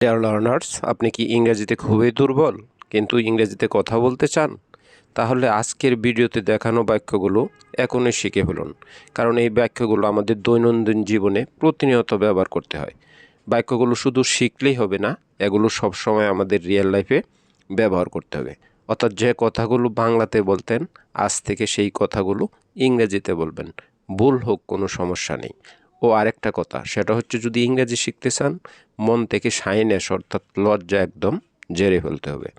Dear learners, আপনি কি ইংরেজিতে খুবই দুর্বল কিন্তু ইংরেজিতে কথা বলতে চান? তাহলে আজকের ভিডিওতে দেখানো বাক্যগুলো এখনই শিখে ফেলুন, কারণ এই বাক্যগুলো আমাদের দৈনন্দিন জীবনে প্রতিনিয়ত ব্যবহার করতে হয়। বাক্যগুলো শুধু শিখলেই হবে না, এগুলো সবসময় আমাদের রিয়েল লাইফে ব্যবহার করতে হবে। অর্থাৎ যে কথাগুলো বাংলাতে বলতেন, আজ থেকে সেই কথাগুলো ইংরেজিতে বলবেন। ভুল হোক, কোনো সমস্যা নেই। ও আরেকটা কথা, সেটা হচ্ছে যদি ইংরেজি শিখতে চান, মন থেকে সাইনেস অর্থাৎ লজ্জা একদম ঝেড়ে ফেলতে হবে।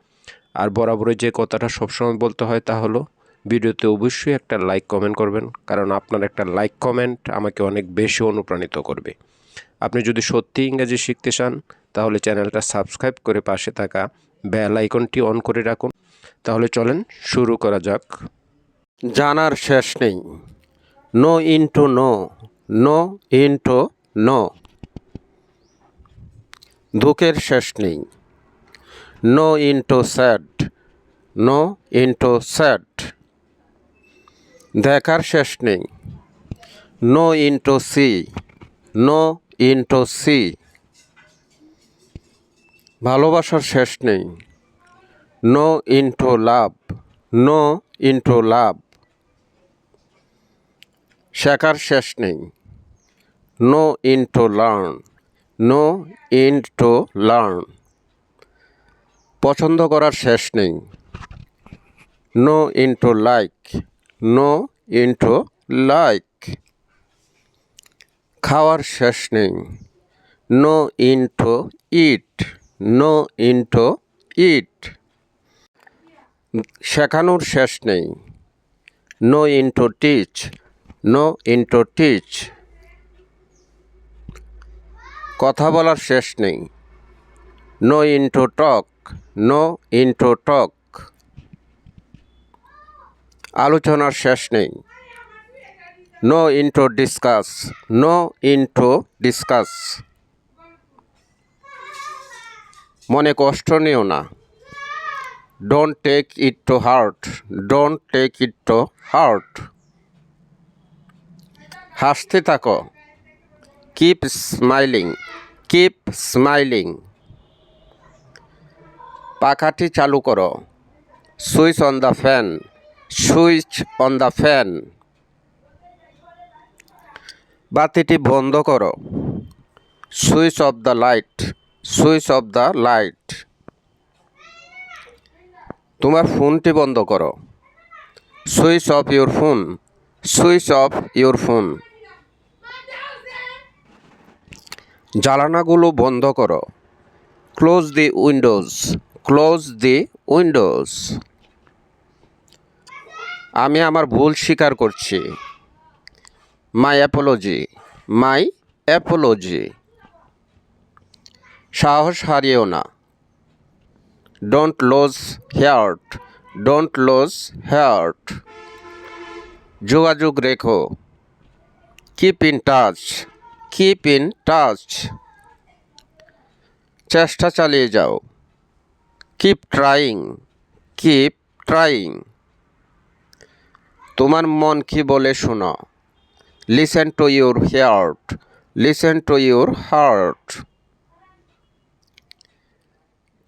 আর বরাবরই যে কথাটা সবসময় বলতে হয় তা হলো, ভিডিওতে অবশ্যই একটা লাইক কমেন্ট করবেন, কারণ আপনার একটা লাইক কমেন্ট আমাকে অনেক বেশি অনুপ্রাণিত করবে। আপনি যদি সত্যি ইংরেজি শিখতে চান, তাহলে চ্যানেলটা সাবস্ক্রাইব করে পাশে থাকা বেল আইকনটি অন করে রাখুন। তাহলে চলেন শুরু করা যাক। জানার শেষ নেই। No into know, no into know. দুঃখের শেষ নেই। No into sad, no into sad. দেখার শেষ নেই। No into see, no into see. ভালোবাসার শেষ নেই। No into love, no into love. শেখার শেষ নেই। No into learn, no into learn. পছন্দ করার শেষ নেই। No into like, no into like. খাওয়ার শেষ নেই। No into eat, no into eat. শেখানোর শেষ নেই। No into teach, no into teach. কথা বলার শেষ নেই। No into talk, no into talk. আলোচনার শেষ নেই। No into discuss, no into discuss. মনে কষ্ট নিও না। Don't take it to heart, don't take it to heart. হাসতে থাকো। Keep smiling, keep smiling. পাখাটি চালু করো। Switch on the fan, switch on the fan. বাতিটি বন্ধ করো। Switch off the light, switch off the light. তোমার ফোনটি বন্ধ করো। Switch off your phone, switch off your phone. জানালাগুলো বন্ধ করো। Close the windows, close the windows. আমি আমার ভুল স্বীকার করছি। My apology, my apology. সাহস হারিও না। Don't lose heart, don't lose heart. যোগাযোগ রেখো। Keep in touch, keep in touch. চেষ্টা চালিয়ে যাও। Keep trying, keep trying. তোমার মন কি বলে শোনো। Listen to your heart, listen to your heart.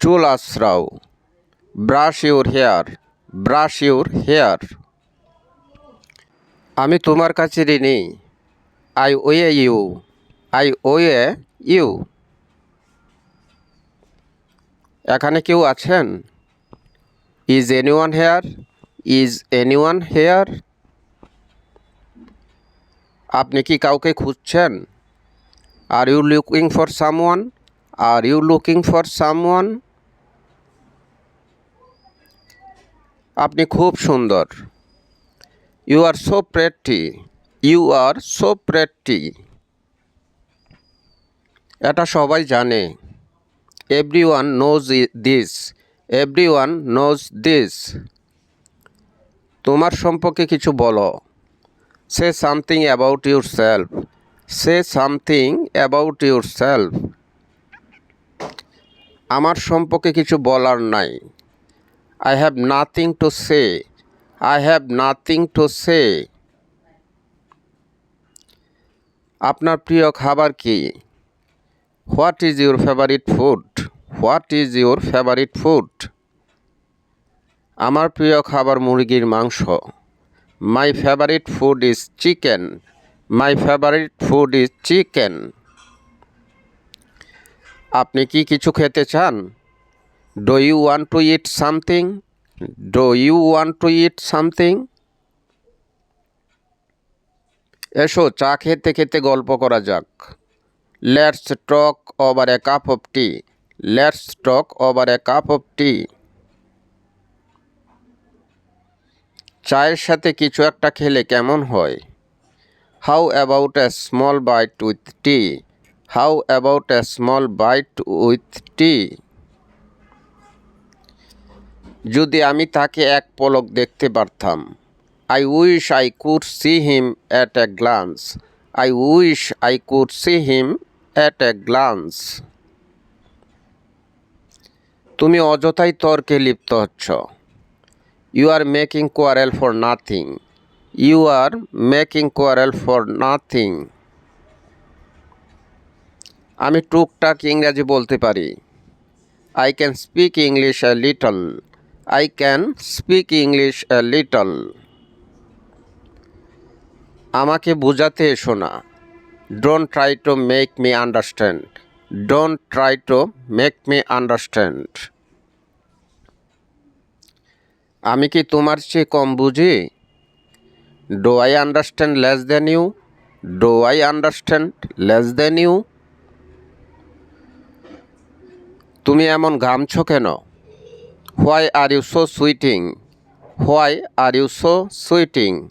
চুল আঁচড়াও। Brush your hair, brush your hair. আমি তোমার কাছে ঋণী। I owe you, I owe you. এখানে কেউ আছেন? Is anyone here, is anyone here. আপনি কি কাউকে খুঁজছেন? Are you looking for someone, are you looking for someone. আপনি খুব সুন্দর। You are so pretty, you are so pretty. এটা সবাই জানে। Everyone knows this, everyone knows this. তোমার সম্পর্কে কিছু বলো। Say something about yourself, say something about yourself. আমার সম্পর্কে কিছু বলার নাই। I have nothing to say, I have nothing to say. আপনার প্রিয় খাবার কি? What is your favourite food? What is your favourite food? আমার প্রিয় খাবার মুরগির মাংস। My favourite food is chicken. My favourite food is chicken. আপনি কি কিছু খেতে চান? Do you want to eat something? Do you want to eat something? এসো চা খেতে খেতে গল্প করা যাক। Let's talk over a cup of tea. Let's talk over a cup of tea. চায়ের সাথে কিছু একটা খেলে কেমন হয়? How about a small bite with tea? How about a small bite with tea? যদি আমি তাকে এক পলক দেখতে পারতাম। I wish I could see him at a glance. I wish I could see him at a glance. তুমি অযথাই তর্কে লিপ্ত হচ্ছ। You are making quarrel for nothing. You are making quarrel for nothing. আমি টুকটাক ইংরাজি বলতে পারি। I can speak English a little. I can speak English a little. আমাকে বোঝাতে এসো না। Don't try to make me understand. Don't try to make me understand. আমি কি তোমার চেয়ে কম বুঝি? Do I understand less than you? Do I understand less than you? তুমি এমন ঘামছো কেন? Why are you so sweating? Why are you so sweating?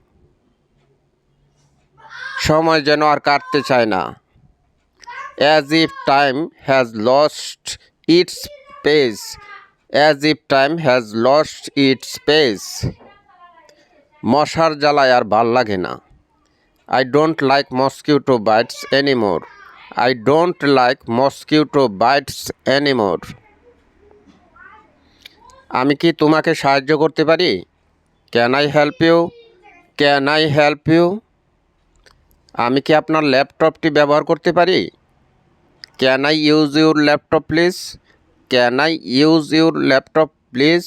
সময় যেন আর কাটতে চায় না। As if time has lost its pace. As if time has lost its pace. মশার জ্বালায় আর ভাল লাগে না। I don't like mosquito bites anymore. I don't like mosquito bites anymore. আমি কি তোমাকে সাহায্য করতে পারি? Can I help you? Can I help you? আমি কি আপনার ল্যাপটপটি ব্যবহার করতে পারি? Can I use your laptop please? Can I use your laptop please?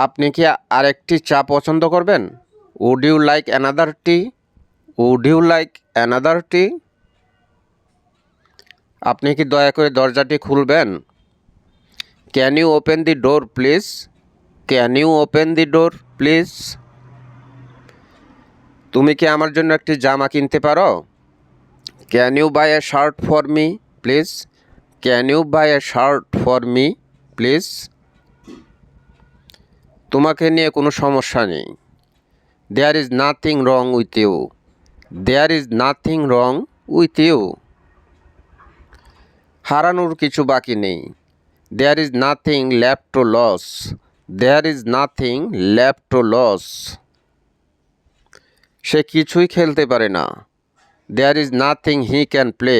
আপনি কি আরেকটি চা পছন্দ করবেন? Would you like another tea? Would you like another tea? আপনি কি দয়া করে দরজাটি খুলবেন? Can you open the door please? Can you open the door please? তুমি কি আমার জন্য একটি জামা কিনতে পারো? Can you buy a shirt for me please? Can you buy a shirt for me please? তোমাকে নিয়ে কোনো সমস্যা নেই। There is nothing wrong with you. There is nothing wrong with you. হারানোর কিছু বাকি নেই। There is nothing left to lose. There is nothing left to lose. সে কিছুই খেলতে পারে না। There is nothing he can play.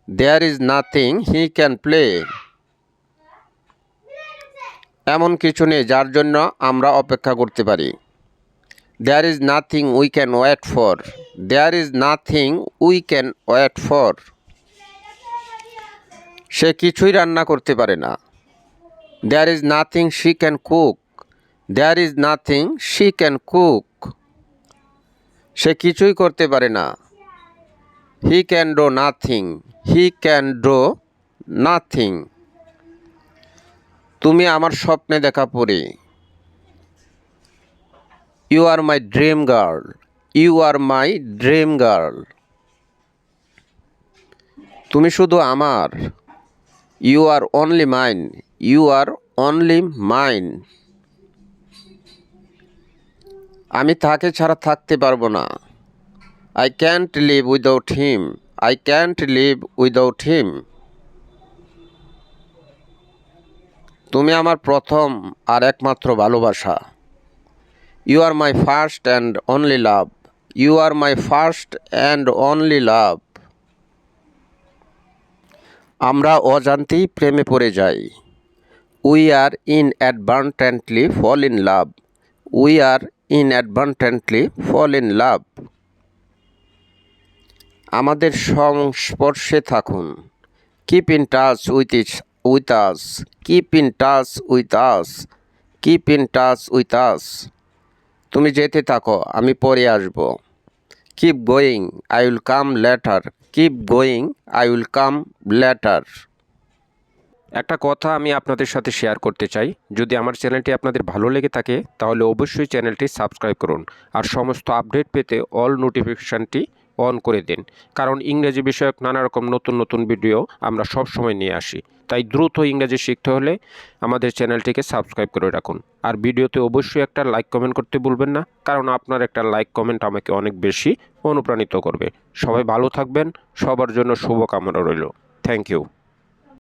There is nothing he can play. এমন কিছু নেই যার জন্য আমরা অপেক্ষা করতে পারি। There is nothing we can wait for. There is nothing we can wait for. সে কিছুই রান্না করতে পারে না। There is nothing she can cook. There is nothing she can cook. সে কিছুই করতে পারে না। He can do nothing. He can do nothing. তুমি আমার স্বপ্নে দেখা পরি। You are my dream girl. You are my dream girl. তুমি শুধু আমার। You are only mine. You are only mine. আমি তাকে ছাড়া থাকতে পারবো না। I can't live without him. I can't live without him. তুমি আমার প্রথম আর একমাত্র ভালোবাসা। You are my first and only love. You are my first and only love. আমরা অজান্তেই প্রেমে পড়ে যাই। We are inadvertently fall in love. We are inadvertently fall in love. আমাদের সংস্পর্শে থাকুন। Keep in touch with us. Keep in touch with us. Keep in touch with us. তুমি যেতে থাকো, আমি পরে আসব। Keep going. I will come later. Keep going. I will come later. একটা কথা আমি আপনাদের সাথে শেয়ার করতে চাই, যদি আমার চ্যানেলটি আপনাদের ভালো লেগে থাকে তাহলে অবশ্যই চ্যানেলটি সাবস্ক্রাইব করুন আর সমস্ত আপডেট পেতে অল নোটিফিকেশানটি অন করে দিন, কারণ ইংরেজি বিষয়ক নানা রকম নতুন নতুন ভিডিও আমরা সব সময় নিয়ে আসি। তাই দ্রুত ইংরেজি শিখতে হলে আমাদের চ্যানেলটিকে সাবস্ক্রাইব করে রাখুন আর ভিডিওতে অবশ্যই একটা লাইক কমেন্ট করতে ভুলবেন না, কারণ আপনার একটা লাইক কমেন্ট আমাকে অনেক বেশি অনুপ্রাণিত করবে। সবাই ভালো থাকবেন, সবার জন্য শুভকামনা রইল। Thank you.